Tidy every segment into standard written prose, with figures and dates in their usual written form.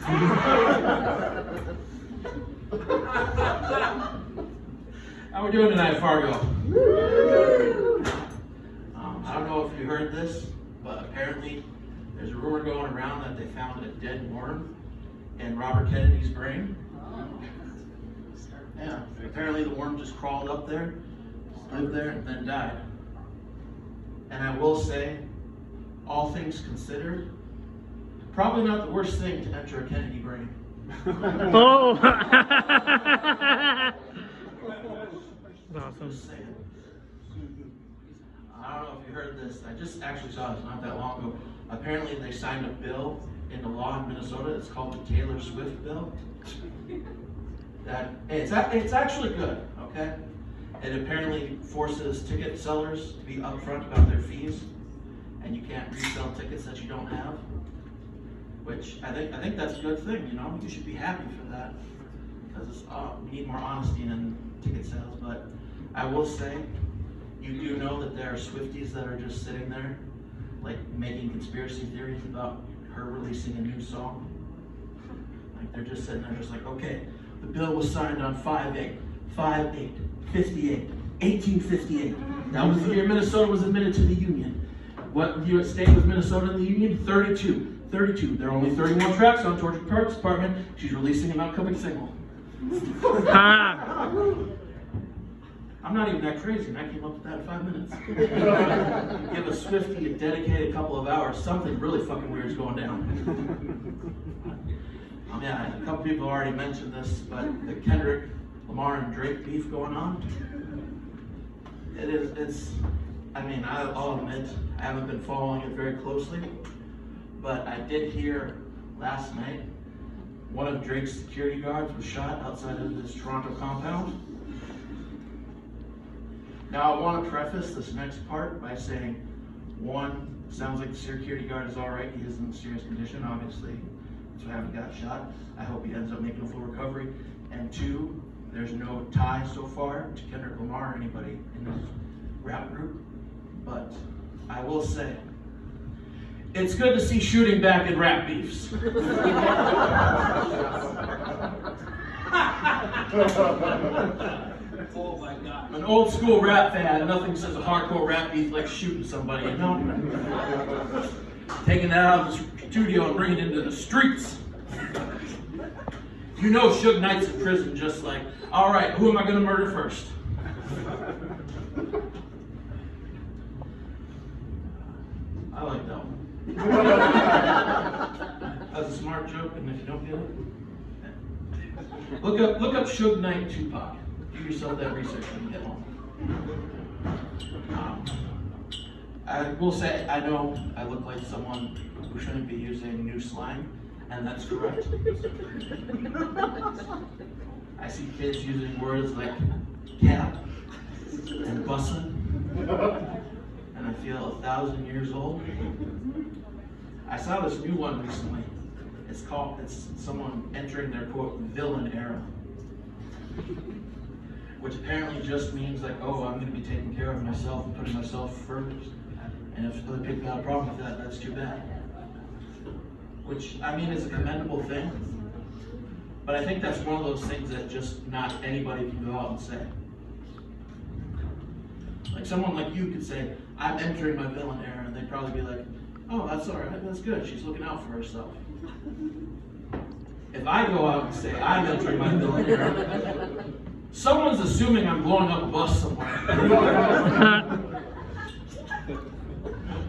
How we doing tonight, Fargo? I don't know if you heard this, but apparently there's a rumor going around that they found a dead worm in Robert Kennedy's brain. Yeah, apparently the worm just crawled up there, lived there, and then died. And I will say, all things considered, probably not the worst thing to enter a Kennedy brain. Oh! Awesome. Just saying. I don't know if you heard this. I just actually saw this not that long ago. Apparently they signed a bill into law in Minnesota. It's called the Taylor Swift bill. That it's actually good, okay? It apparently forces ticket sellers to be upfront about their fees, and you can't resell tickets that you don't have. Which I think that's a good thing, you know? You should be happy for that, because we need more honesty in ticket sales. But I will say, you do know that there are Swifties that are just sitting there, like making conspiracy theories about her releasing a new song. Like they're just sitting there just like, okay, the bill was signed on 5/8, 5/8, 58, 1858. That was the year Minnesota was admitted to the Union. What year state was Minnesota in the Union? 32. 32. There are only 31 tracks on Georgia Parks Department. She's releasing an upcoming single. I'm not even that crazy, and I came up with that in 5 minutes. Give a Swiftie a dedicated couple of hours, something really fucking weird is going down. Yeah, a couple people already mentioned this, but the Kendrick Lamar and Drake beef going on. I'll admit, I haven't been following it very closely, but I did hear last night one of Drake's security guards was shot outside of his Toronto compound. Now, I want to preface this next part by saying, one, sounds like the security guard is all right. He is in serious condition, obviously. So I haven't got shot. I hope he ends up making a full recovery. And two, there's no tie so far to Kendrick Lamar or anybody in this rap group. But I will say, it's good to see shooting back in rap beefs. Oh my God. I'm an old school rap fan. Nothing says a hardcore rap beef like shooting somebody, you know? Taking that out of the studio and bringing it into the streets. You know Suge Knight's in prison just like, all right, who am I going to murder first? I like that one. That's a smart joke, and if you don't get it, look up Suge Knight and Tupac. Do yourself that research when you get home. I will say, I know I look like someone who shouldn't be using new slang, and that's correct. I see kids using words like cap and bussin', and I feel 1,000 years old. I saw this new one recently. It's someone entering their quote villain era, which apparently just means like, oh, I'm going to be taking care of myself and putting myself first. And if other people have a problem with that, that's too bad. Which, I mean, is a commendable thing. But I think that's one of those things that just not anybody can go out and say. Like someone like you could say, I'm entering my villain era, and they'd probably be like, oh, that's all right, that's good, she's looking out for herself. If I go out and say, I'm entering my villain era, someone's assuming I'm blowing up a bus somewhere.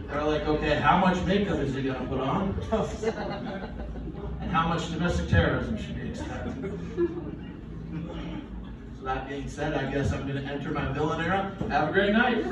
They're like, okay, how much makeup is he going to put on? And how much domestic terrorism should be expected? So that being said, I guess I'm going to enter my villain era. Have a great night.